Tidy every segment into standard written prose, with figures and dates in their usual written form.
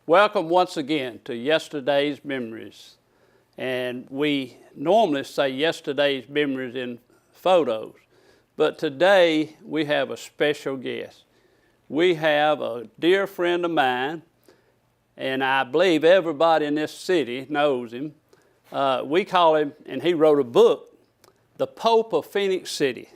Welcome once again to Yesterday's Memories. And we normally say yesterday's memories in photos, but today we have a special guest. We have a dear friend of mine, and I believe everybody in this city knows him. We call him, and he wrote a book, The Pope of Phenix City,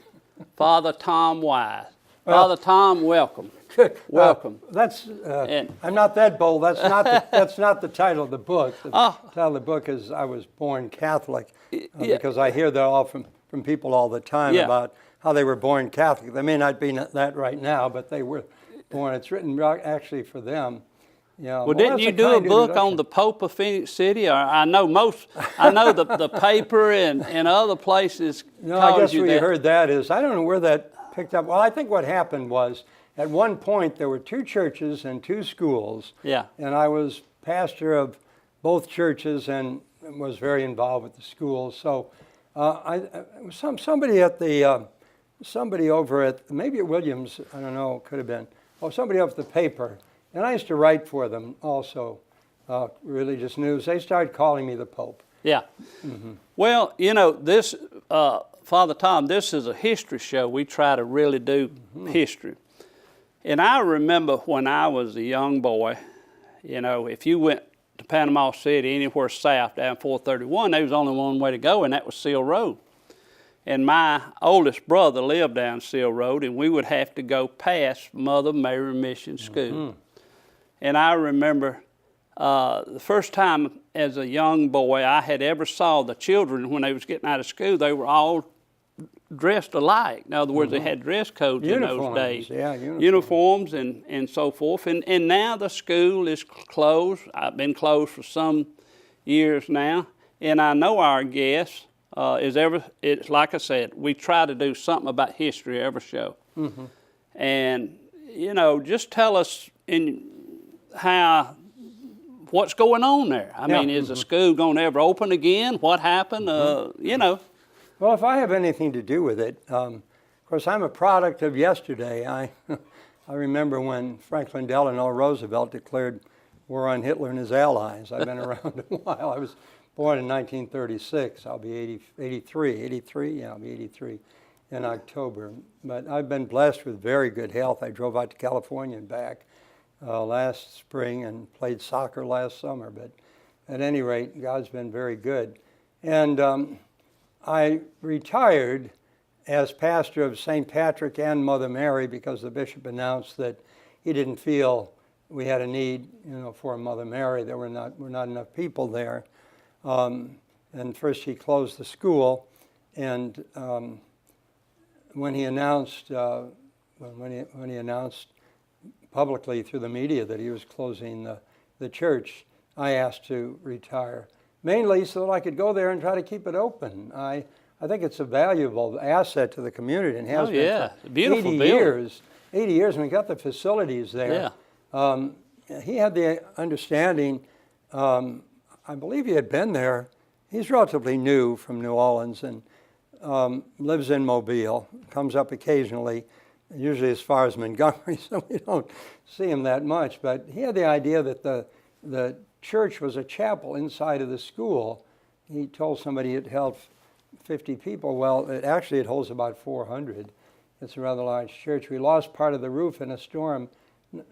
Father Tom Wise. Well, Father Tom, welcome. Good. Welcome. I'm not that bold. That's not the title of the book. The title of the book is I Was Born Catholic, because I hear that all from people all the time about how they were born Catholic. They may not be that right now, but they were born. It's written actually for them. Yeah. Well, didn't you do a book on the Pope of Phenix City? Or I know the paper and other places. No, I guess where you heard that is, I don't know where that picked up. Well, I think what happened was, at one point there were two churches and two schools. Yeah. And I was pastor of both churches and was very involved with the schools. So somebody over at, maybe at Williams, I don't know, could have been, somebody off the paper. And I used to write for them also, religious news. They started calling me the Pope. Yeah. Mm-hmm. Well, you know, this, Father Tom, this is a history show. We try to really do history. And I remember when I was a young boy, you know, if you went to Panama City, anywhere south down 431, there was only one way to go, and that was Seal Road. And my oldest brother lived down Seal Road, and we would have to go past Mother Mary Mission School. Mm-hmm. And I remember the first time as a young boy I had ever saw the children when they was getting out of school, they were all dressed alike. In other words, they had dress codes in those days. Yeah, uniforms and so forth. And now the school is closed. I've been closed for some years now. And I know our guest it's like I said, we try to do something about history every show. Mm-hmm. And, you know, just tell us what's going on there. I mean, is the school going to ever open again? What happened? You know. Well, if I have anything to do with it, of course, I'm a product of yesterday. I remember when Franklin Delano Roosevelt declared war on Hitler and his allies. I've been around a while. I was born in 1936. I'll be 83. Yeah, I'll be 83 in October. But I've been blessed with very good health. I drove out to California and back last spring and played soccer last summer. But at any rate, God's been very good. And I retired as pastor of St. Patrick and Mother Mary because the bishop announced that he didn't feel we had a need, for a Mother Mary. There were not enough people there. And first he closed the school, and when he announced publicly through the media that he was closing the church, I asked to retire. Mainly so that I could go there and try to keep it open. I think it's a valuable asset to the community and has been for beautiful 80 years. 80 years, and we got the facilities there. Yeah. He had the understanding, I believe he had been there. He's relatively new from New Orleans and lives in Mobile, comes up occasionally, usually as far as Montgomery, so we don't see him that much. But he had the idea that the church was a chapel inside of the school. He told somebody it held 50 people. Well, it holds about 400. It's a rather large church. We lost part of the roof in a storm,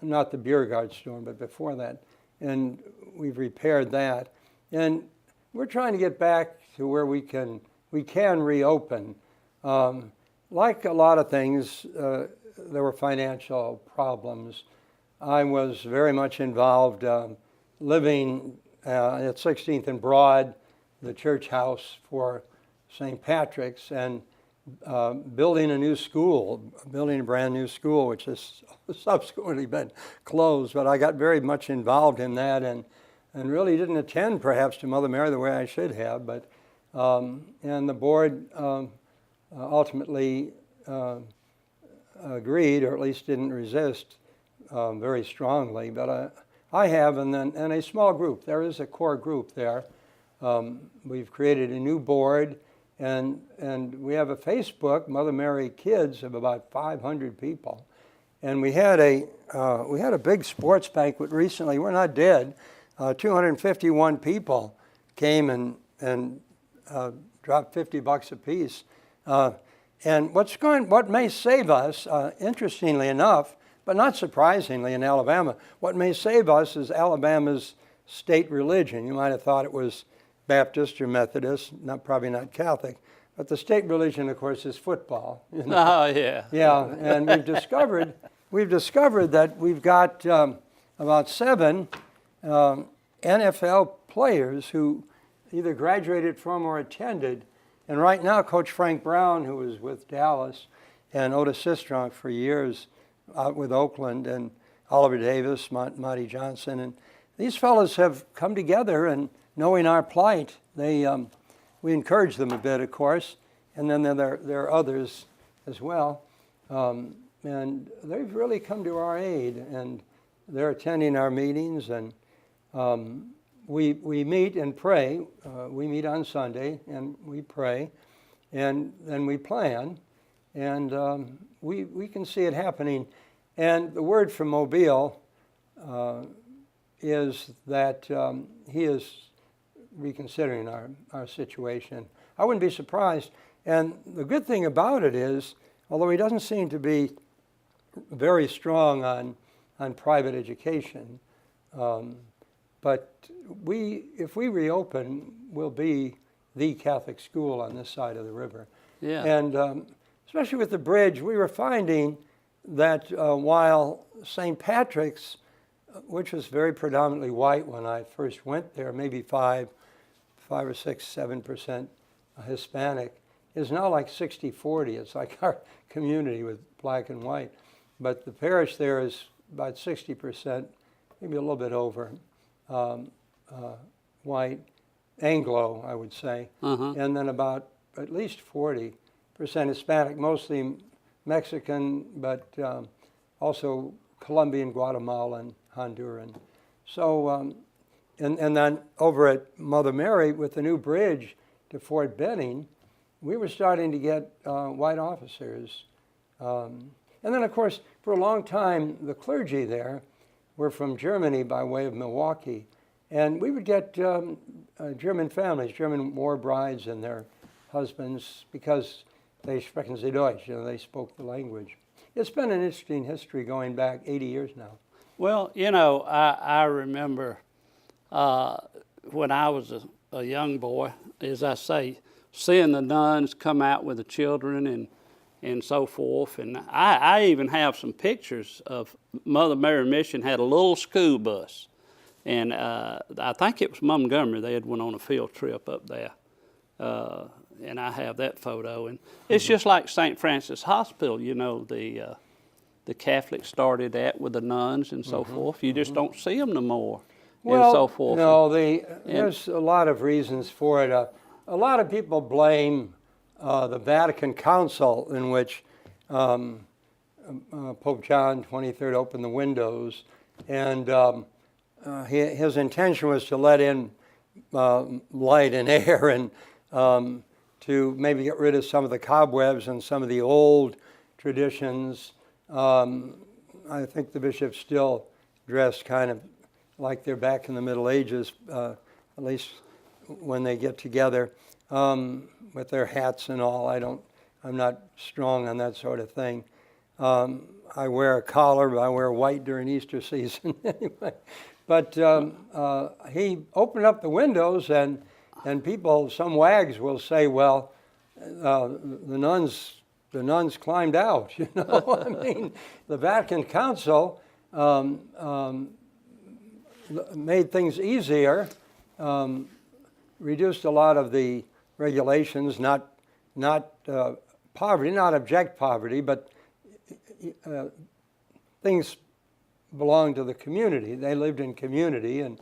not the Beauregard storm, but before that. And we've repaired that. And we're trying to get back to where we can reopen. Like a lot of things, there were financial problems. I was very much involved living at 16th and Broad, the church house for St. Patrick's, and building a brand new school, which has subsequently been closed. But I got very much involved in that and really didn't attend perhaps to Mother Mary the way I should have. But and the board ultimately agreed, or at least didn't resist very strongly. But I have, and a small group. There is a core group there. We've created a new board, and we have a Facebook, Mother Mary Kids, of about 500 people. And we had a big sports banquet recently. We're not dead. 251 people came and dropped $50 apiece. And what may save us, interestingly enough, but not surprisingly in Alabama, what may save us is Alabama's state religion. You might have thought it was Baptist or Methodist, probably not Catholic. But the state religion, of course, is football. You know? Oh, yeah. Yeah, and we've discovered that we've got about 7 NFL players who either graduated from or attended. And right now, Coach Frank Brown, who was with Dallas, and Otis Sistrunk for years out with Oakland, and Oliver Davis, Monty Johnson, and these fellows have come together, and knowing our plight, we encourage them a bit, of course, and then there are others as well. And they've really come to our aid, and they're attending our meetings, and we meet and pray. We meet on Sunday, and we pray, and then we plan, and we can see it happening. And the word from Mobile is that he is reconsidering our situation. I wouldn't be surprised. And the good thing about it is, although he doesn't seem to be very strong on private education, but if we reopen, we'll be the Catholic school on this side of the river. Yeah. And especially with the bridge, we were finding that while St. Patrick's, which was very predominantly white when I first went there, maybe 5 or 6, 7% Hispanic, is now like 60-40. It's like our community with black and white. But the parish there is about 60%, maybe a little bit over, white, Anglo, I would say, and then about at least 40% Hispanic, mostly Mexican, but also Colombian, Guatemalan, Honduran. So, and then over at Mother Mary with the new bridge to Fort Benning, we were starting to get white officers. And then, of course, for a long time, the clergy there were from Germany by way of Milwaukee. And we would get German families, German war brides and their husbands, because they sprechen Sie Deutsch, they spoke the language. It's been an interesting history going back 80 years now. Well, I remember when I was a young boy, as I say, seeing the nuns come out with the children and so forth. And I even have some pictures of Mother Mary Mission had a little school bus. And I think it was Montgomery. They had went on a field trip up there. And I have that photo. And it's just like St. Francis Hospital, the Catholics started that with the nuns and so forth. You just don't see them no more, and so forth. No, there's a lot of reasons for it. A lot of people blame the Vatican Council, in which Pope John XXIII opened the windows, and his intention was to let in light and air, and to maybe get rid of some of the cobwebs and some of the old traditions. I think the bishops still dress kind of like they're back in the Middle Ages, at least when they get together, with their hats and all. I'm not strong on that sort of thing. I wear a collar, but I wear white during Easter season anyway. But he opened up the windows, and people, some wags will say, well, the nuns climbed out, I mean, the Vatican Council made things easier, reduced a lot of the regulations, not poverty, not abject poverty, but things belonged to the community. They lived in community, and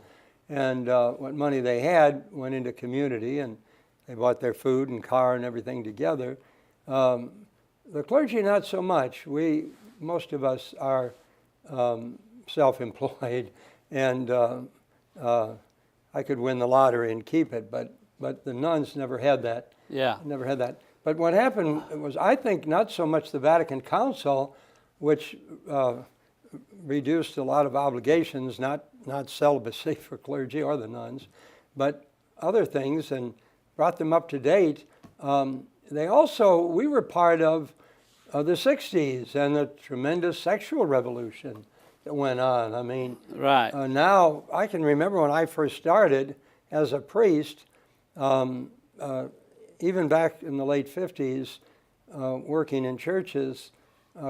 what money they had went into community, and they bought their food and car and everything together. The clergy, not so much. Most of us are self-employed, and I could win the lottery and keep it, but the nuns never had that. Yeah. Never had that. But what happened was, I think, not so much the Vatican Council, which reduced a lot of obligations, not celibacy for clergy or the nuns, but other things, and brought them up to date. We were part of the 60s and the tremendous sexual revolution that went on. I mean, right. Now I can remember when I first started as a priest, even back in the late 50s, working in churches,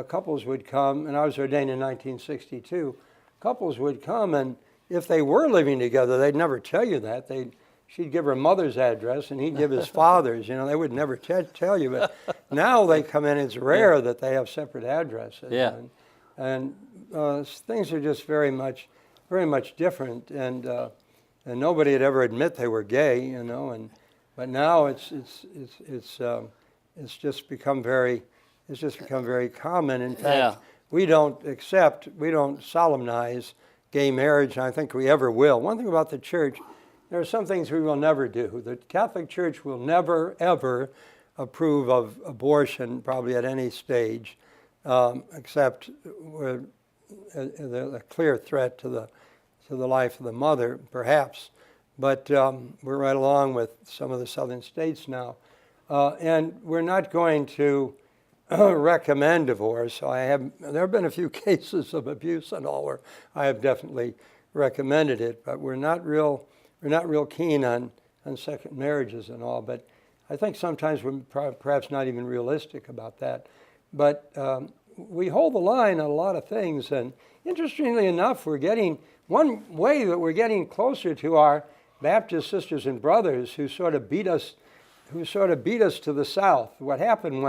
couples would come, and I was ordained in 1962. Couples would come, and if they were living together, they'd never tell you that. She'd give her mother's address, and he'd give his father's. They would never tell you. But now they come in, it's rare that they have separate addresses. Yeah. And things are just very much different. And nobody would ever admit they were gay, but now it's just become very common. In fact, we don't solemnize gay marriage, and I think we ever will. One thing about the church, there are some things we will never do. The Catholic Church will never, ever approve of abortion, probably at any stage, except where a clear threat to the life of the mother, perhaps. But we're right along with some of the southern states now. And we're not going to recommend divorce. There have been a few cases of abuse and all where I have definitely recommended it, but we're not real keen on second marriages and all. But I think sometimes we're perhaps not even realistic about that. But we hold the line on a lot of things, and interestingly enough, one way that we're getting closer to our Baptist sisters and brothers who sort of beat us to the south. What happened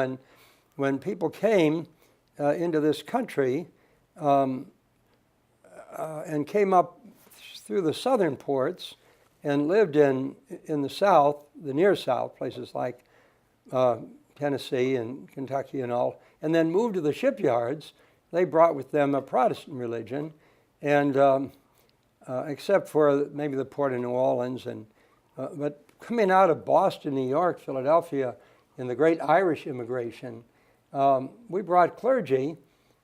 when people came into this country and came up through the southern ports and lived in the south, the near south, places like Tennessee and Kentucky and all, and then moved to the shipyards, they brought with them a Protestant religion, and except for maybe the port of New Orleans, but coming out of Boston, New York, Philadelphia, in the great Irish immigration, we brought clergy,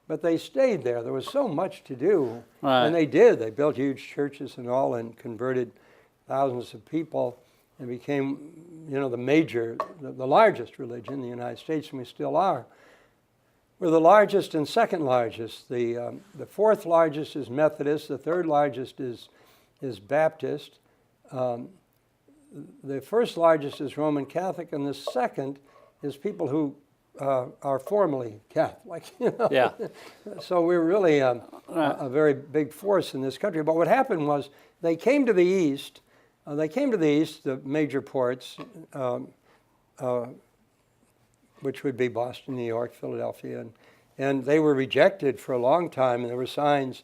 but they stayed there. There was so much to do, right. And they did. They built huge churches and all, and converted thousands of people, and became, the largest religion in the United States, and we still are. We're the largest and second largest. The fourth largest is Methodist. The third largest is Baptist. The first largest is Roman Catholic, and the second is people who are formally Catholic. Yeah. So we're really a very big force in this country. But what happened was they came to the east. The major ports, which would be Boston, New York, Philadelphia, and they were rejected for a long time. And there were signs,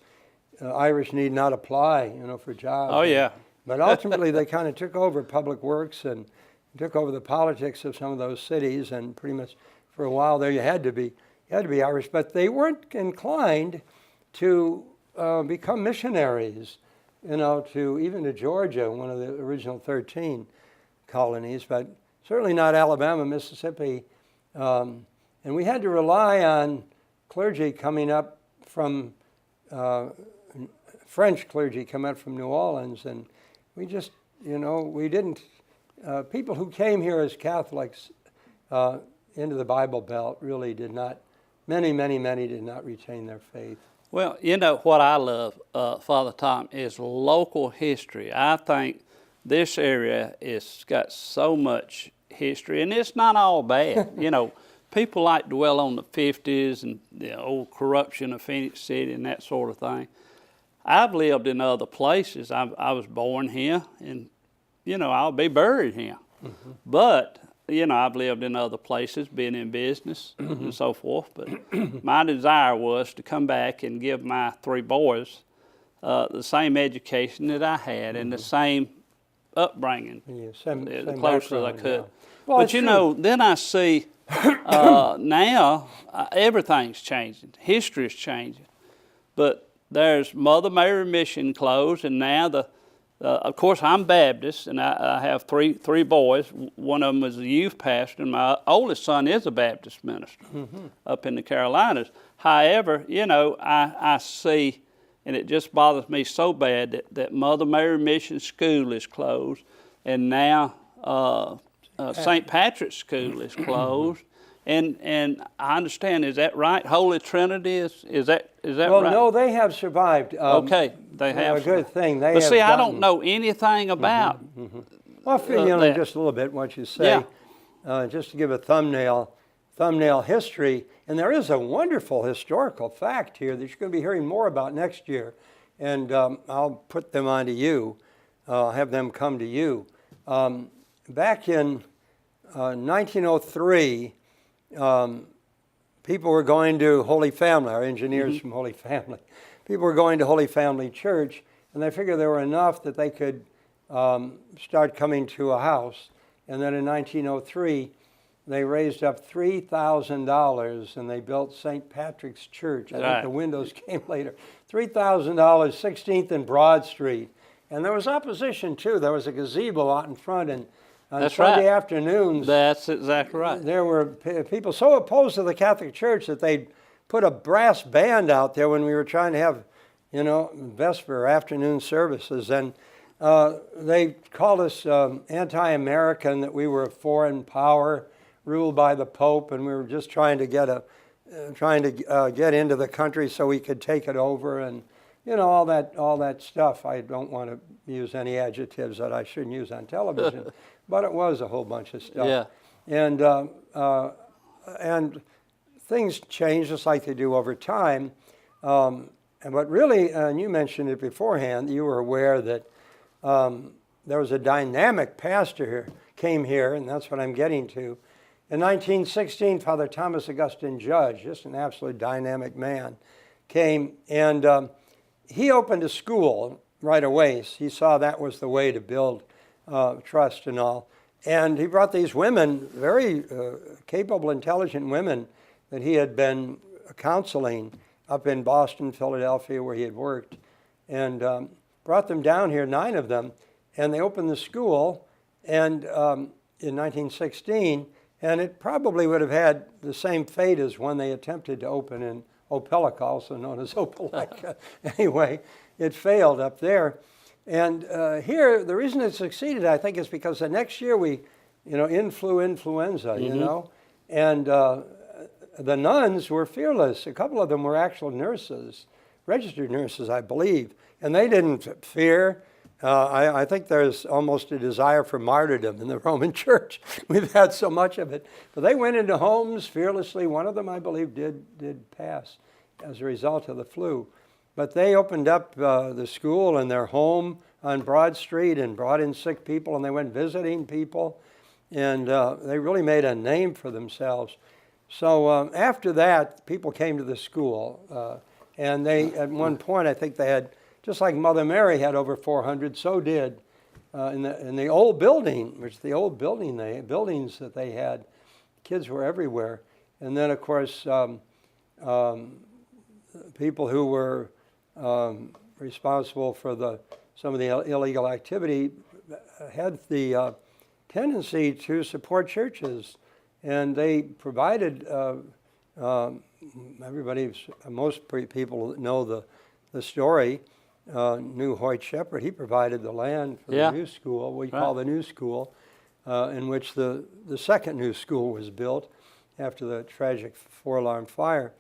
Irish need not apply, for jobs. Oh yeah. But ultimately, they kind of took over public works and took over the politics of some of those cities, and pretty much for a while there, you had to be Irish. But they weren't inclined to become missionaries, to Georgia, one of the original 13 colonies, but certainly not Alabama, Mississippi. And we had to rely on clergy coming up from, French clergy coming up from New Orleans, and we just, we didn't, people who came here as Catholics into the Bible Belt really did not, many did not retain their faith. Well, what I love, Father Tom, is local history. I think this area has got so much history, and it's not all bad. People like to dwell on the 50s and the old corruption of Phoenix City and that sort of thing. I've lived in other places. I was born here, and, I'll be buried here. Mm-hmm. But, I've lived in other places, been in business and so forth. But my desire was to come back and give my 3 boys the same education that I had and the same upbringing, same the closest I could. Yeah. Well, but, then I see now everything's changing. History is changing. But there's Mother Mary Mission closed, and now of course, I'm Baptist, and I have three boys. One of them is a youth pastor, and my oldest son is a Baptist minister up in the Carolinas. However, you know, I see, and it just bothers me so bad that Mother Mary Mission School is closed, and now St. Patrick's School is closed. And I understand, is that right? Holy Trinity is that Well, right? no, they have survived. Okay, they have. A good thing. They But have see, I gotten- don't know anything about. Well, I'll fill you in that. just a little bit what you say, just to give a thumbnail history. And there is a wonderful historical fact here that you're going to be hearing more about next year. And I'll put them onto you, have them come to you. Back in 1903, people were going to Holy Family, our engineers from Holy Family. People were going to Holy Family Church, and they figured there were enough that they could start coming to a house. And then in 1903, they raised up $3,000 and they built St. Patrick's Church. I think the windows came later. $3,000, 16th and Broad Street. And there was opposition too. There was a gazebo out in front, and on Sunday afternoons, That's exactly right. there were people so opposed to the Catholic Church that they put a brass band out there when we were trying to have, you know, Vesper afternoon services. And they called us anti-American, that we were a foreign power ruled by the Pope, and we were just trying to get get into the country so we could take it over, and you know, all that stuff. I don't want to use any adjectives that I shouldn't use on television, but it was a whole bunch of stuff. Yeah. And things change just like they do over time. But really, and you mentioned it beforehand, you were aware that there was a dynamic pastor here, came here, and that's what I'm getting to. In 1916, Father Thomas Augustine Judge, just an absolute dynamic man, came, and he opened a school right away. He saw that was the way to build trust and all. And he brought these women, very capable, intelligent women that he had been counseling up in Boston, Philadelphia, where he had worked, and brought them down here, 9 of them, and they opened the school and in 1916, and it probably would have had the same fate as when they attempted to open in Opelika, also known as Opelika. Anyway, it failed up there. And here, the reason it succeeded, I think, is because the next year we, you know, influenza, you know, and the nuns were fearless. A couple of them were actual nurses, registered nurses, I believe, and they didn't fear. I think there's almost a desire for martyrdom in the Roman Church. We've had so much of it. But they went into homes fearlessly. One of them, I believe, did pass as a result of the flu. But they opened up the school in their home on Broad Street and brought in sick people, and they went visiting people. And they really made a name for themselves. So after that, people came to the school. And they, at one point, I think they had, just like Mother Mary had over 400, so did in the old building, which the old buildings that they had, kids were everywhere. And then, of course, people who were responsible for some of the illegal activity had the tendency to support churches, and they provided most people know the story. Knew Hoyt Shepherd. He provided the land for the new school, we call the new school, in which the second new school was built after the tragic 4-alarm fire.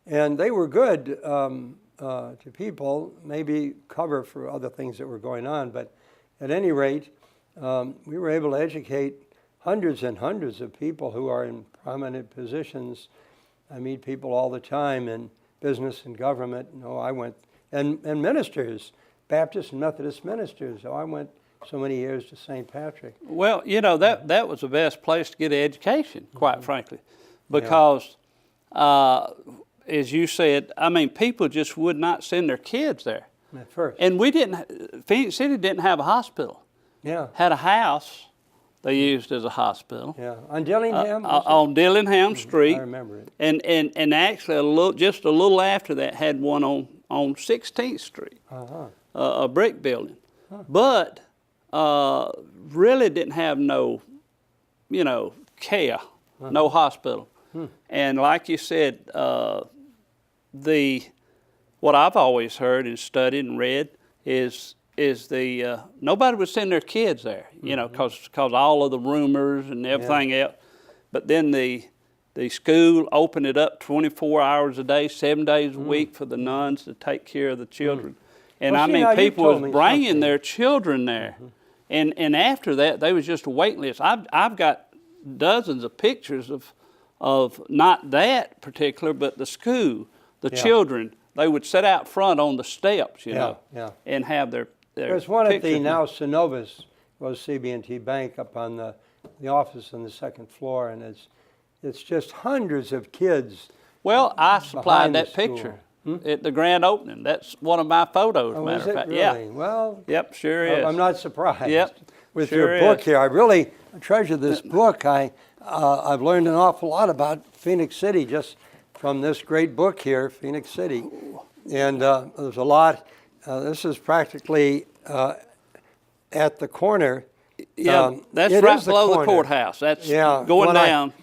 And they were good to people, maybe cover for other things that were going on, but at any rate, we were able to educate hundreds and hundreds of people who are in prominent positions. I meet people all the time in business and government. I went, and ministers, Baptist and Methodist ministers. I went so many years to St. Patrick. Well, that was the best place to get an education, quite frankly, because as you said, I mean, people just would not send their kids there. At first. And Phoenix City didn't have a hospital. Yeah. Had a house they used as a hospital. Yeah. On Dillingham? On Dillingham Street. I remember it. And actually, just a little after that, had one on 16th Street, a brick building. But really didn't have no, care, no hospital. And like you said, what I've always heard and studied and read is nobody would send their kids there, you know, because all of the rumors and everything else. But then the school opened it up 24 hours a day, 7 days a week for the nuns to take care of the children. And Well, I see, mean, now you people told was me bringing something. their children there. And after that, they was just a waiting list. I've got dozens of pictures of not that particular, but the school, the children. They would sit out front on the steps, you know, and have their There's one at the pictures. now Synovus, was CB&T Bank, up on the office on the second floor, and it's just hundreds of kids. Well, I supplied behind the that picture school. at the grand opening. That's one of my photos, Oh, matter is of it fact. really? Yeah. Well, Yep, sure is. I'm not surprised. Yep, With sure your book is. here, I really treasure this book. I've learned an awful lot about Phoenix City just from this great book here, Phoenix City. And there's a lot. This is practically at the corner. Yeah, that's it right is the below the corner. courthouse. That's Yeah, going when I- down.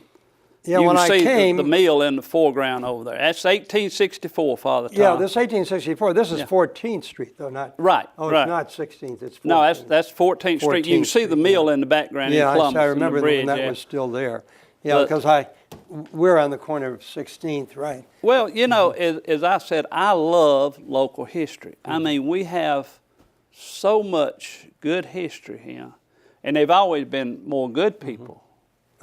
Yeah, you when can I see came, the mill in the foreground over there. That's 1864, Father Tom. yeah, this 1864. This is 14th Street, though, not Right, Oh, right. it's not 16th. It's 14th. No, that's 14th Street. You can 14th see the Street, mill in the background Yeah, in Columbus. I and remember the bridge, when that yeah. was still there. Yeah, But- because we're on the corner of 16th, right? Well, you know, as I said, I love local history. I mean, we have so much good history here, and they've always been more good people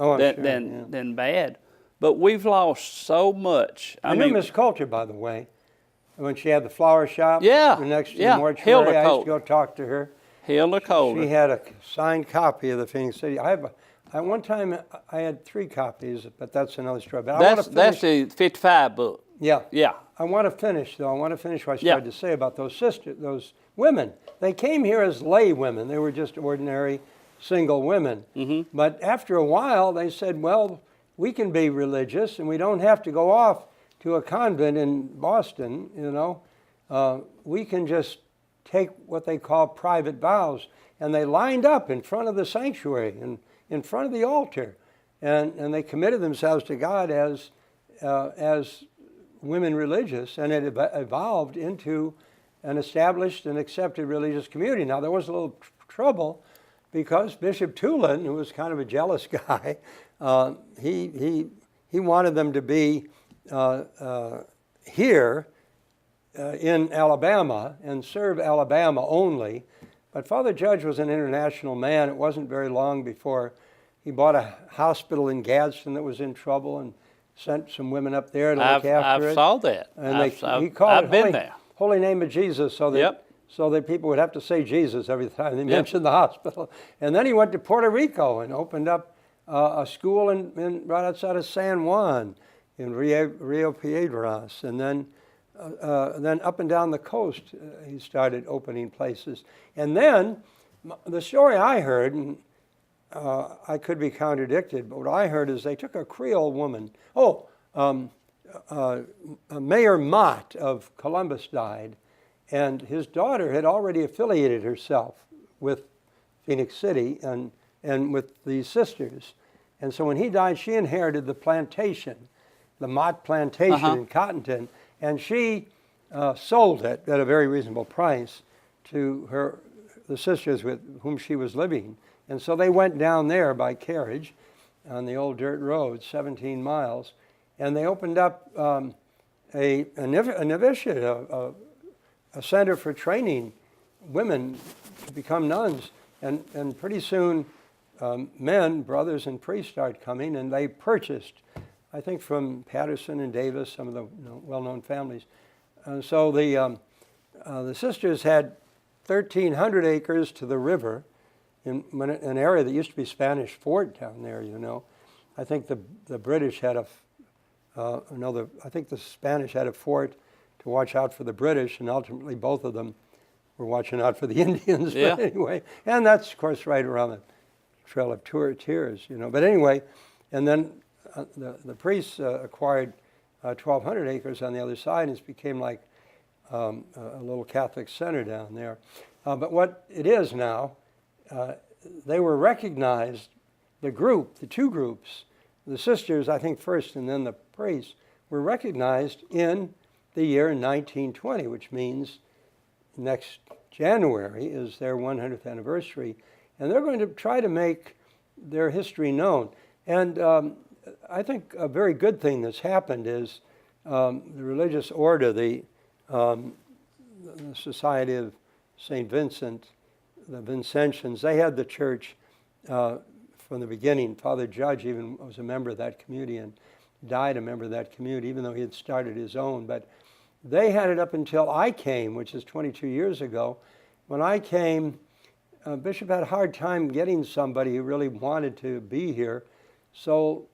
Oh, I'm than, sure. than, yeah. than bad. But we've lost so much. I knew Miss Coulter, by the way, when she had the flower shop Yeah, next to yeah, the mortuary. Hilda I used to Coulter. go talk to her. Hilda Coulter. She had a signed copy of the Phoenix City. At one time, I had 3 copies, but that's another story. But I want to That's finish. the 55 book. Yeah. Yeah. I want to finish, though. I want to finish what I Yeah. started to say about those sisters, those women. They came here as lay women. They were just ordinary single women. Mm-hmm. But after a while, they said, well, we can be religious, and we don't have to go off to a convent in Boston, you know. We can just take what they call private vows. And they lined up in front of the sanctuary and in front of the altar. And they committed themselves to God as women religious, and it evolved into an established and accepted religious community. Now, there was a little trouble because Bishop Tulin, who was kind of a jealous guy, he wanted them to be here in Alabama and serve Alabama only. But Father Judge was an international man. It wasn't very long before he bought a hospital in Gadsden that was in trouble and sent some women up there to look after it. I saw that. And he called I've it been Holy, there. Holy Name of Jesus, so that people would have to say Jesus every time they mentioned the hospital. And then he went to Puerto Rico and opened up a school right outside of San Juan in Rio Piedras. And then up and down the coast, he started opening places. And then the story I heard, and I could be contradicted, but what I heard is they took a Creole woman. Mayor Mott of Columbus died, and his daughter had already affiliated herself with Phoenix City and with these sisters. And so when he died, she inherited the plantation, the Mott plantation in Cottonton, and she sold it at a very reasonable price to the sisters with whom she was living. And so they went down there by carriage on the old dirt road, 17 miles, and they opened up a novitiate, a center for training women to become nuns. And pretty soon, men, brothers and priests started coming, and they purchased, I think from Patterson and Davis, some of the well-known families. And so the sisters had 1,300 acres to the river in an area that used to be Spanish fort down there, you know. I think the British had I think the Spanish had a fort to watch out for the British, and ultimately both of them were watching out for the Indians. Yeah. But anyway, and that's, of course, right around the Trail of Tears, you know. But anyway, and then the priests acquired 1,200 acres on the other side, and it became like a little Catholic center down there. But what it is now, they were recognized, the two groups, the sisters, I think first, and then the priests, were recognized in the year 1920, which means next January is their 100th anniversary. And they're going to try to make their history known. And I think a very good thing that's happened is the religious order, the Society of St. Vincent, the Vincentians, they had the church from the beginning. Father Judge even was a member of that community and died a member of that community, even though he had started his own. But they had it up until I came, which is 22 years ago. When I came, Bishop had a hard time getting somebody who really wanted to be here. So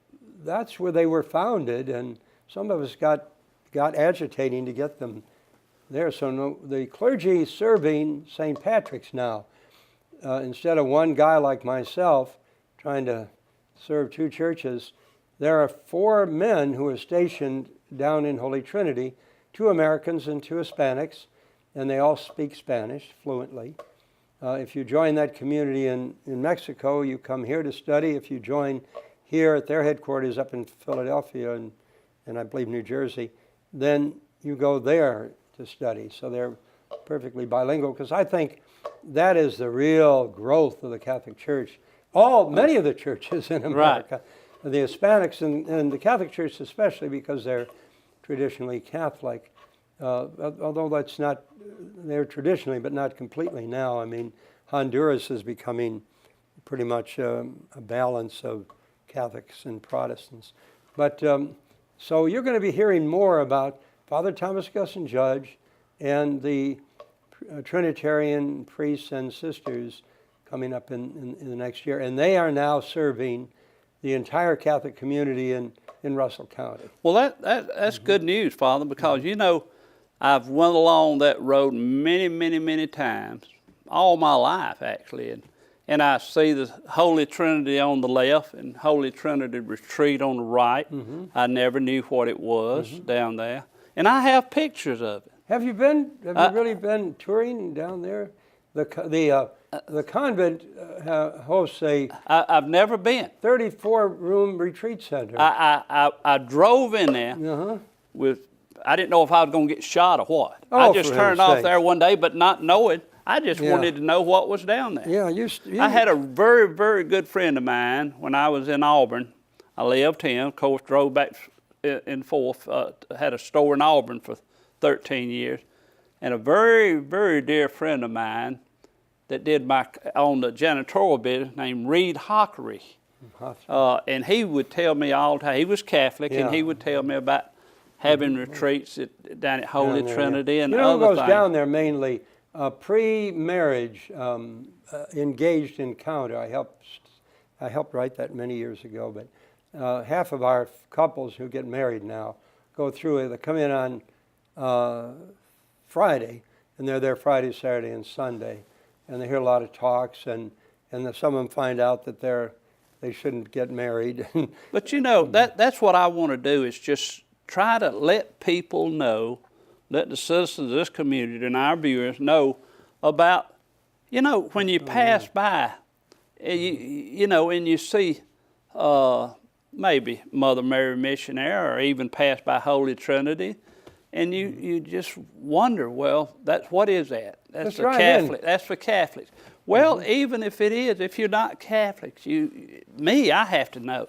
that's where they were founded, and some of us got agitating to get them there. So no, the clergy serving St. Patrick's now, instead of one guy like myself trying to serve two churches, there are 4 men who are stationed down in Holy Trinity, 2 Americans and 2 Hispanics, and they all speak Spanish fluently. If you join that community in Mexico, you come here to study. If you join here at their headquarters up in Philadelphia and I believe New Jersey, then you go there to study. So they're perfectly bilingual, because I think that is the real growth of the Catholic Church. Many of the churches in America, right. The Hispanics and the Catholic Church especially, because they're traditionally Catholic, although that's not, they're traditionally but not completely now. I mean, Honduras is becoming pretty much a balance of Catholics and Protestants. But so you're going to be hearing more about Father Thomas Augustine Judge and the Trinitarian priests and sisters coming up in the next year. And they are now serving the entire Catholic community in Russell County. Well, that's good news, Father, because, you know, I've went along that road many times, all my life, actually. And I see the Holy Trinity on the left and Holy Trinity Retreat on the right. Mm-hmm. I never knew what it was down there. And I have pictures of it. Have you really been touring down there? The convent hosts a... I've never been. 34-room retreat center. I drove in there with... I didn't know if I was going to get shot or what. I just turned off there one day, but not knowing. I just wanted to know what was down there. Yeah, I had a very good friend of mine when I was in Auburn. I lived him, of course, drove back and forth, had a store in Auburn for 13 years. And a very dear friend of mine that did on the janitorial business named Reed Hockery. And he would tell me all the time, he was Catholic, and he would tell me about having retreats down at Holy Trinity and other things. You know who goes down there mainly? Pre-marriage engaged encounter. I helped write that many years ago, but half of our couples who get married now go through it. They come in on Friday, and they're there Friday, Saturday, and Sunday, and they hear a lot of talks, and some of them find out that they shouldn't get married. But you know, that's what I want to do, is just try to let people know, let the citizens of this community and our viewers know about, you know, when you pass by, you know, and you see maybe Mother Mary Missionary, or even pass by Holy Trinity, and you just wonder, well, what is that? That's for Catholic. That's for Catholics. Well, even if it is, if you're not Catholics, I have to know.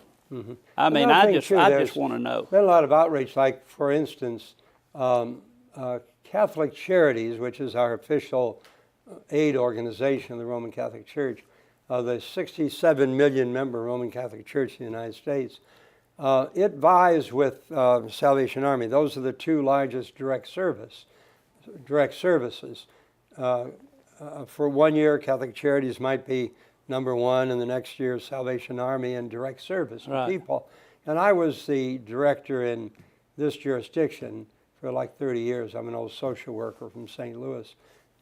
I mean, I just want to know. Been a lot of outreach, like, for instance, Catholic Charities, which is our official aid organization of the Roman Catholic Church, the 67 million member Roman Catholic Church in the United States. It vies with Salvation Army. Those are the 2 largest direct services. For 1 year, Catholic Charities might be number 1, and the next year Salvation Army and direct service to people. And I was the director in this jurisdiction for like 30 years. I'm an old social worker from St. Louis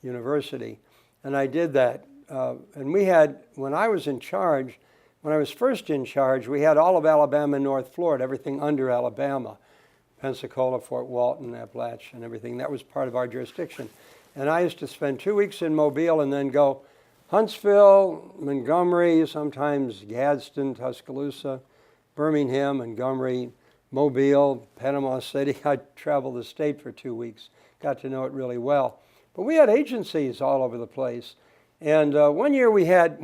University. And I did that. And we had, when I was first in charge, we had all of Alabama and North Florida, everything under Alabama, Pensacola, Fort Walton, Appalachia, and everything. That was part of our jurisdiction. And I used to spend 2 weeks in Mobile and then go Huntsville, Montgomery, sometimes Gadsden, Tuscaloosa, Birmingham, Montgomery, Mobile, Panama City. I traveled the state for 2 weeks, got to know it really well. But we had agencies all over the place. And one year we had,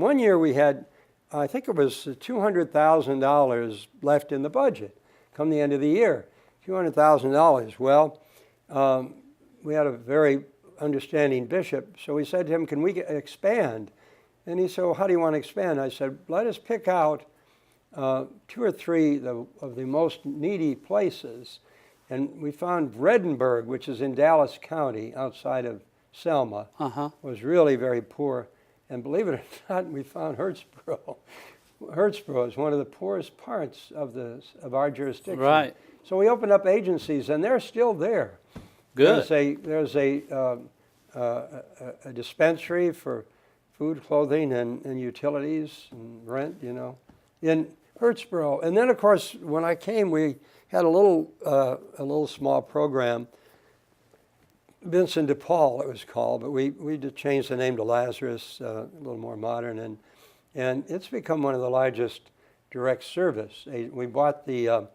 I think it was $200,000 left in the budget come the end of the year. $200,000. Well, we had a very understanding bishop, so we said to him, can we expand? And he said, well, how do you want to expand? I said, let us pick out 2 or 3 of the most needy places. And we found Vredenburg, which is in Dallas County, outside of Selma, was really very poor. And believe it or not, we found Hurtsboro. Hurtsboro is one of the poorest parts of our jurisdiction. Right. So we opened up agencies, and they're still there. Good. There's a dispensary for food, clothing, and utilities and rent, in Hurtsboro. And then, of course, when I came, we had a little small program, Vincent de Paul it was called, but we did change the name to Lazarus, a little more modern, and it's become one of the largest direct service. We bought the,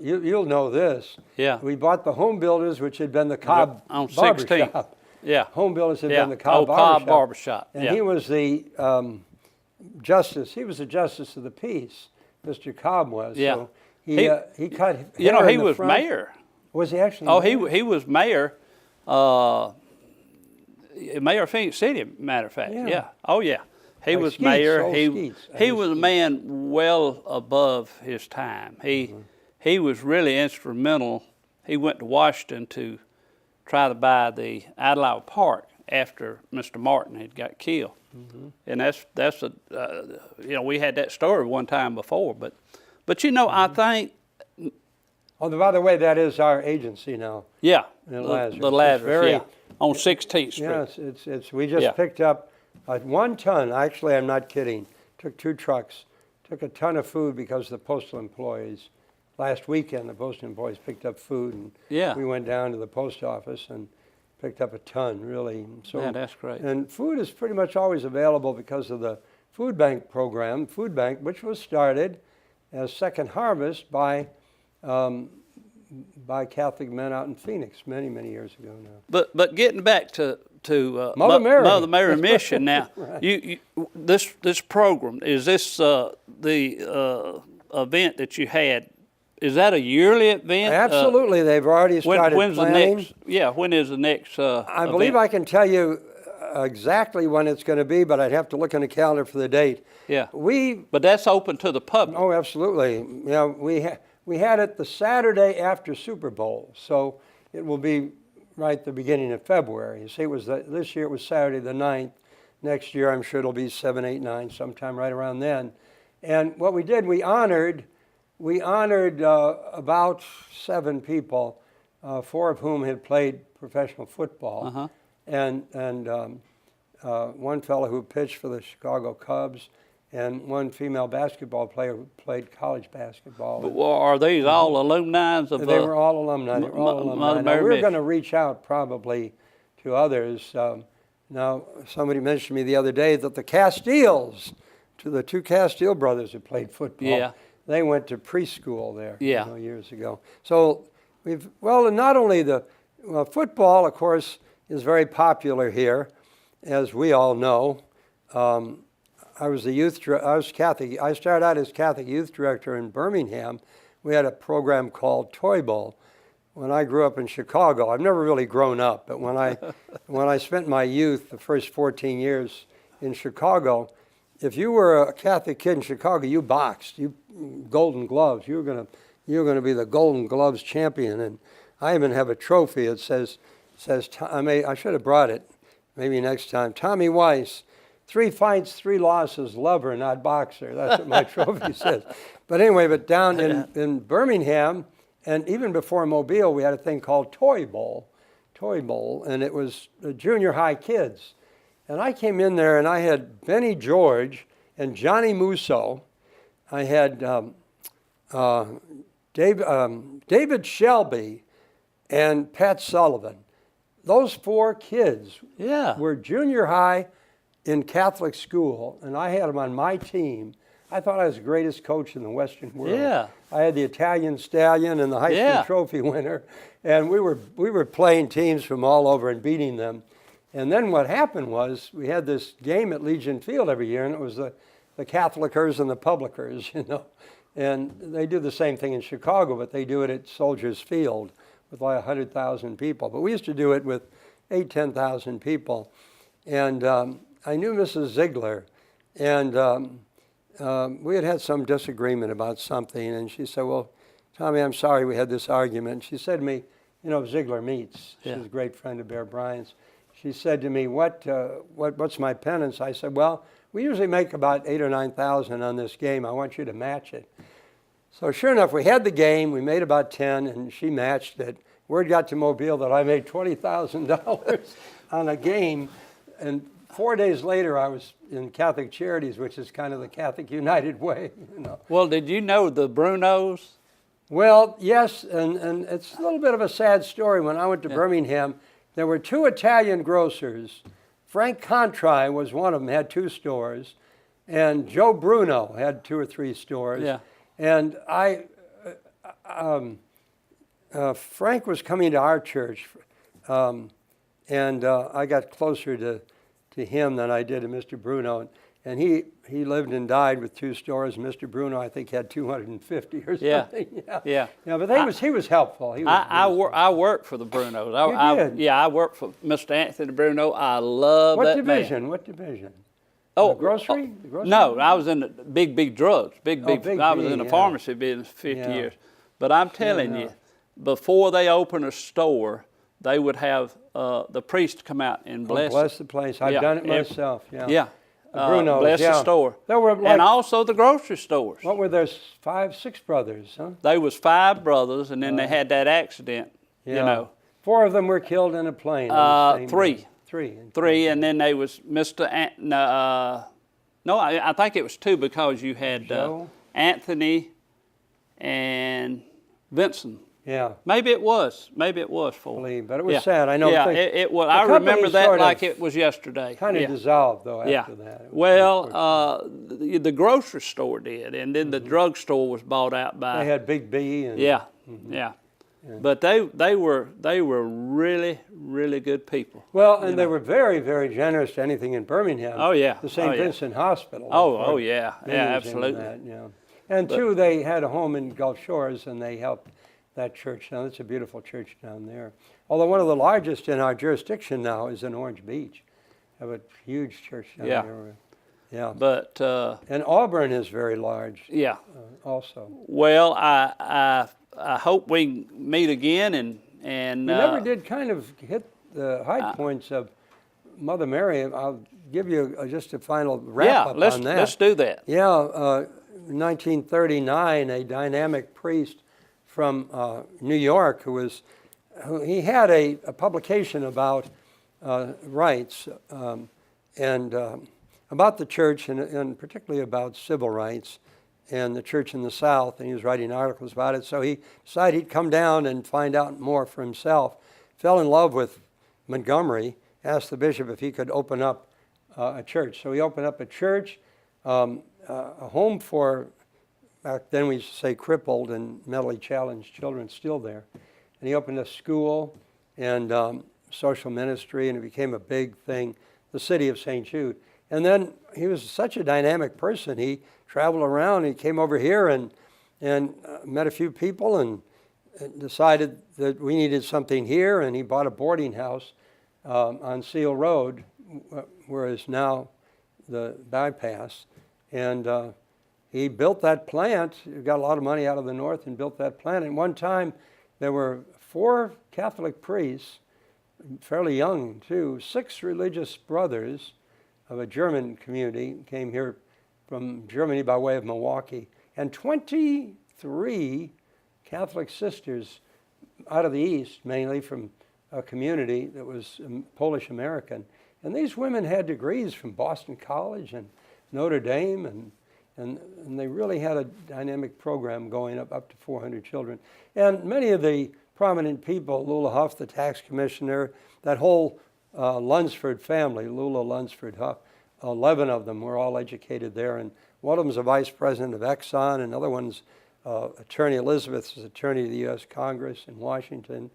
you'll know this. Yeah. We bought the Home Builders, which had been the Cobb on 16th. Barbershop. Yeah. Home Builders had been the Cobb Cobb Barbershop. And he was the justice. He was the justice of the peace. Mr. Cobb was. Yeah. So he cut. He was front. mayor. Was he actually? Oh, mayor? he was mayor. Mayor of Phoenix City, matter of fact. Yeah. Oh, yeah. He was Skeets, mayor. old Skeets. He was a man well above his time. He was really instrumental. He went to Washington to try to buy the Idlewild Park after Mr. Martin had got killed. And that's we had that story one time before, but I think. Oh, by the way, that is our agency now. Yeah, in Lazarus. The Lazarus, on 16th Street. Yes, it's we just picked up 1 ton. Actually, I'm not kidding. Took 2 trucks. Took a ton of food because the postal employees. Last weekend, the postal employees picked up food, and we went down to the post office and picked up a ton, really. So, yeah, that's great. And food is pretty much always available because of the food bank program, Food Bank, which was started as Second Harvest by Catholic men out in Phoenix many, many years ago now. But getting back to Mother Mary Mission now, right. this program, is this the event that you had? Is that a yearly event? Absolutely, they've already started when's planning. The next? Yeah, when is the next? I believe event? I can tell you exactly when it's going to be, but I'd have to look on the calendar for the date. Yeah. But that's open to the public. Oh, absolutely. Yeah, we had it the Saturday after Super Bowl, so it will be right at the beginning of February. You see, this year it was Saturday the 9th. Next year, I'm sure it'll be 7, 8, 9, sometime right around then. And what we did, we honored about 7 people, 4 of whom had played professional football, and one fellow who pitched for the Chicago Cubs, and one female basketball player who played college basketball. But are these all alumni of? They were all alumni. They were all alumni. Now, we're going to reach out probably to others. Now, somebody mentioned to me the other day that the Castiles, the 2 Castile brothers who played football, they went to preschool there years ago. So and not only football, of course, is very popular here, as we all know. I was Catholic. I started out as Catholic youth director in Birmingham. We had a program called Toy Bowl. When I grew up in Chicago, I've never really grown up, but when I spent my youth, the first 14 years in Chicago, if you were a Catholic kid in Chicago, you boxed. You Golden Gloves. You were going to be the Golden Gloves champion. And I even have a trophy. It says I should have brought it. Maybe next time. Tommy Weiss, 3 fights, 3 losses, lover, not boxer. That's what my trophy says. But anyway, down in Birmingham, and even before Mobile, we had a thing called Toy Bowl, and it was junior high kids. And I came in there, and I had Benny George and Johnny Musso. I had David Shelby and Pat Sullivan. Those 4 kids were junior high in Catholic school, and I had them on my team. I thought I was the greatest coach in the Western world. Yeah. I had the Italian Stallion and the Heisman Trophy winner, and we were playing teams from all over and beating them. And then what happened was we had this game at Legion Field every year, and it was the Catholicers and the Publicers, you know. And they do the same thing in Chicago, but they do it at Soldiers Field with like 100,000 people. But we used to do it with 10,000 people. And I knew Mrs. Ziegler, and we had some disagreement about something. And she said, well, Tommy, I'm sorry we had this argument. She said to me, you know, Ziegler Meats. She's a great friend of Bear Bryant's. She said to me, what's my penance? I said, well, we usually make about 8,000 or 9,000 on this game. I want you to match it. So sure enough, we had the game. We made about 10, and she matched it. Word got to Mobile that I made $20,000 on a game. And 4 days later, I was in Catholic Charities, which is kind of the Catholic United Way. You know. Well, did you know the Brunos? Well, yes, and it's a little bit of a sad story. When I went to Birmingham, there were 2 Italian grocers. Frank Contri was one of them, had 2 stores, and Joe Bruno had 2 or 3 stores. Yeah. And Frank was coming to our church, and I got closer to him than I did to Mr. Bruno. And he lived and died with 2 stores. Mr. Bruno, I think, had 250 or something. Yeah. But he was helpful. I worked for the Brunos. You did? Yeah, I worked for Mr. Anthony Bruno. I love that man. What division? Oh, the grocery? The grocery? No, I was in the big drugs. I was in the pharmacy business 50 years. But I'm telling you, before they open a store, they would have the priest come out and bless the place. I've done it myself. Yeah. Bruno's, bless the store. There were and also the grocery stores. What were there, 5, 6 brothers, huh? They was 5 brothers, and then they had that accident, you know. 4 of them were killed in a plane. 3. 3, and then they was Mr. No, I think it was 2 because you had Anthony and Vincent. Yeah. Maybe it was 4. But it was sad. I know. Yeah, it was. I remember that like it was yesterday. Kind of dissolved though after that. Well, the grocery store did, and then the drugstore was bought out by. They had Big B. And, yeah. But they were really, really good people. Well, and they were very, very generous to anything in Birmingham. Oh yeah. The St. Vincent Hospital. Oh yeah, absolutely. That, and 2, they had a home in Gulf Shores, and they helped that church now. It's a beautiful church down there. Although one of the largest in our jurisdiction now is in Orange Beach. Have a huge church down there. Yeah. But and Auburn is very large. Yeah. Also. Well, I hope we meet again and we never did kind of hit the high points of Mother Mary. I'll give you just a final wrap up on that. Let's do that. Yeah. 1939, a dynamic priest from New York who he had a publication about rights and about the church and particularly about civil rights and the church in the South, and he was writing articles about it. So he decided he'd come down and find out more for himself. Fell in love with Montgomery, asked the bishop if he could open up a church. So he opened up a church, a home for, back then we used to say crippled and mentally challenged children, still there. And he opened a school and social ministry, and it became a big thing, the city of St. Jude. And then he was such a dynamic person. He traveled around. He came over here and met a few people and decided that we needed something here. And he bought a boarding house on Seal Road, where is now the bypass. And he built that plant. He got a lot of money out of the north and built that plant. And one time there were 4 Catholic priests, fairly young too, 6 religious brothers of a German community, came here from Germany by way of Milwaukee, and 23 Catholic sisters out of the East, mainly from a community that was Polish American. And these women had degrees from Boston College and Notre Dame, and they really had a dynamic program going up to 400 children. And many of the prominent people, Lula Huff, the tax commissioner, that whole Lunsford family, Lula, Lunsford, Huff, 11 of them were all educated there. And one of them's a vice president of Exxon, another one's Attorney Elizabeth is attorney to the U.S. Congress in Washington.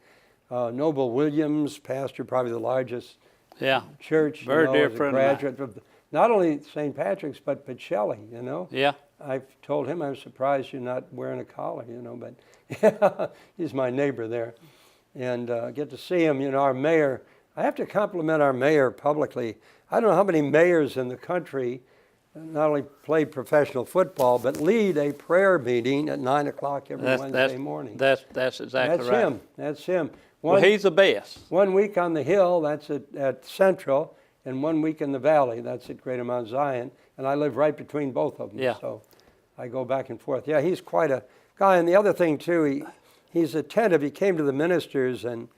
Noble Williams, pastor, probably the largest church. Very dear as a friend graduate of not only St. Patrick's, but Pacelli, you know. Yeah. I've told him I was surprised you're not wearing a collar, you know, but he's my neighbor there. And get to see him, you know, our mayor. I have to compliment our mayor publicly. I don't know how many mayors in the country not only play professional football, but lead a prayer meeting at 9 o'clock every Wednesday morning. That's exactly right. That's him. Well, he's the best. 1 week on the Hill, that's at Central, and 1 week in the Valley, that's at Greater Mount Zion. And I live right between both of them, so I go back and forth. Yeah, he's quite a guy. And the other thing, too, he's attentive. He came to the ministers, and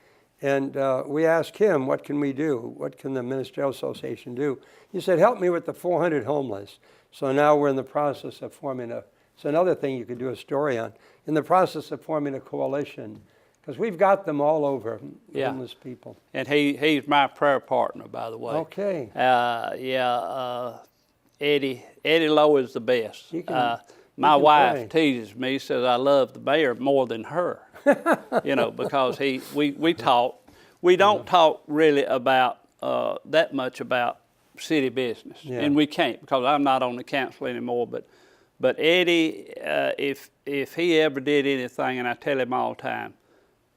we asked him, what can we do? What can the Ministerial Association do? He said, help me with the 400 homeless. So now we're in the process of forming it's another thing you could do a story on, in the process of forming a coalition, because we've got them all over, homeless people. And he's my prayer partner, by the way. Okay. Eddie Lowe is the best. My wife teases me, says I love the mayor more than her. You know, because we talk. We don't talk really about that much about city business, and we can't because I'm not on the council anymore. But Eddie, if he ever did anything, and I tell him all the time,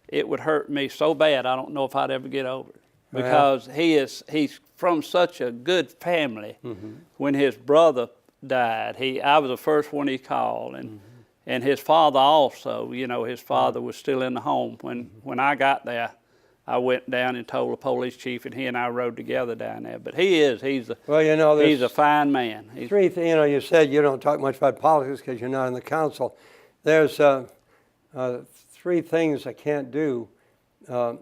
it would hurt me so bad I don't know if I'd ever get over it, because he's from such a good family. When his brother died, I was the first one he called, and his father also. You know, his father was still in the home when I got there. I went down and told the police chief, and he and I rode together down there. But he's a fine man. You said you don't talk much about politics because you're not in the council. There's 3 things I can't do. I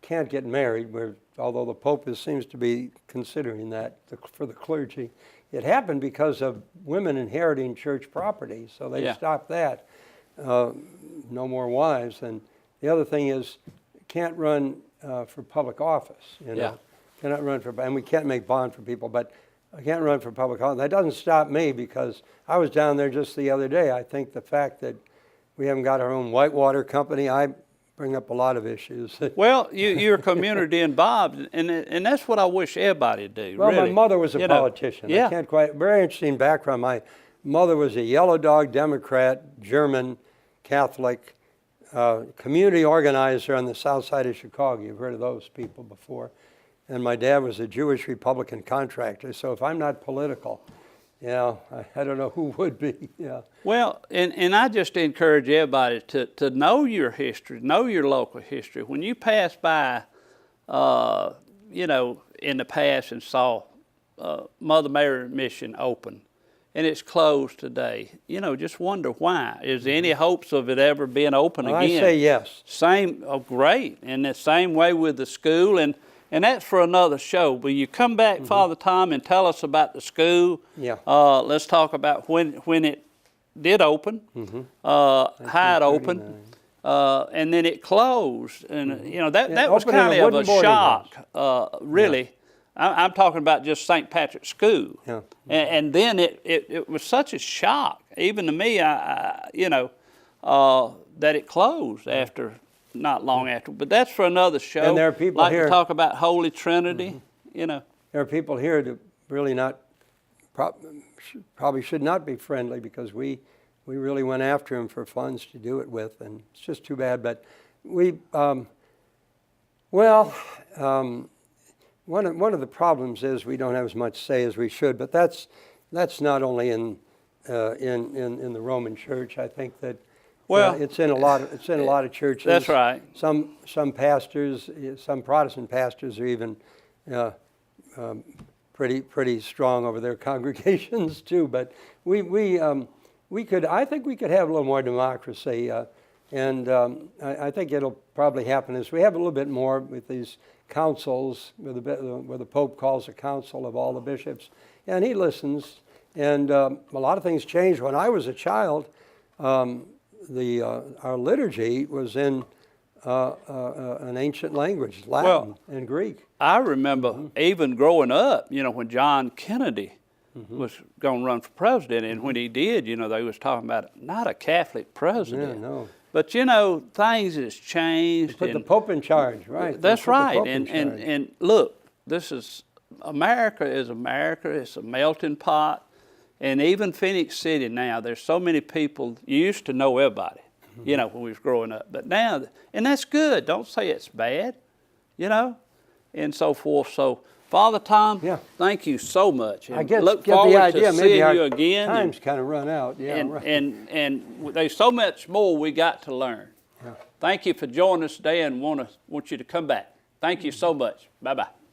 can't get married, although the Pope seems to be considering that for the clergy. It happened because of women inheriting church property, so they stopped that. No more wives. And the other thing is, can't run for public office. You know, cannot run and we can't make bond for people, but I can't run for public office. That doesn't stop me because I was down there just the other day. I think the fact that we haven't got our own whitewater company, I bring up a lot of issues. Well, you're community involved, and that's what I wish everybody would do. Well, really. My mother was a politician. I can't quite. Very interesting background. My mother was a Yellow Dog Democrat, German, Catholic, community organizer on the south side of Chicago. You've heard of those people before. And my dad was a Jewish Republican contractor. So if I'm not political, I don't know who would be. Well, and I just encourage everybody to know your history, know your local history. When you pass by, in the past and saw Mother Mary Mission open, and it's closed today, just wonder why. Is there any hopes of it ever being open again? I say yes. Great. And the same way with the school, and that's for another show. Will you come back, Father Tom, and tell us about the school? Yeah. Let's talk about when it did open, how it opened, and then it closed. And, that was kind of a shock, really. I'm talking about just St. Patrick's School. Yeah. And then it was such a shock, even to me, that it closed after, not long after. But that's for another show. And there are people here to talk about Holy Trinity, There are people here that really probably should not be friendly because we really went after him for funds to do it with, and it's just too bad. But one of the problems is we don't have as much say as we should, but that's not only in the Roman Church. I think that it's in a lot of churches. That's right. Some pastors, some Protestant pastors are even pretty strong over their congregations too. But I think we could have a little more democracy, and I think it'll probably happen as we have a little bit more with these councils, where the Pope calls a council of all the bishops, and he listens. And a lot of things changed. When I was a child, our liturgy was in an ancient language, Latin and Greek. I remember even growing up, when John Kennedy was going to run for president. And when he did, you know, they was talking about not a Catholic president. Yeah, no. But, you know, things has changed. Put the Pope in charge, right? That's right. And look, this is, America is America. It's a melting pot. And even Phoenix City now, there's so many people, you used to know everybody, you know, when we was growing up. But now, and that's good. Don't say it's bad, you know, and so forth. So, Father Tom, thank you so much. And I guess look get forward the idea. to Maybe seeing our you again. time's kind of run out. Yeah, and, right. and there's so much more we got to learn. Thank you for joining us today, and want you to come back. Thank you so much. Bye-bye.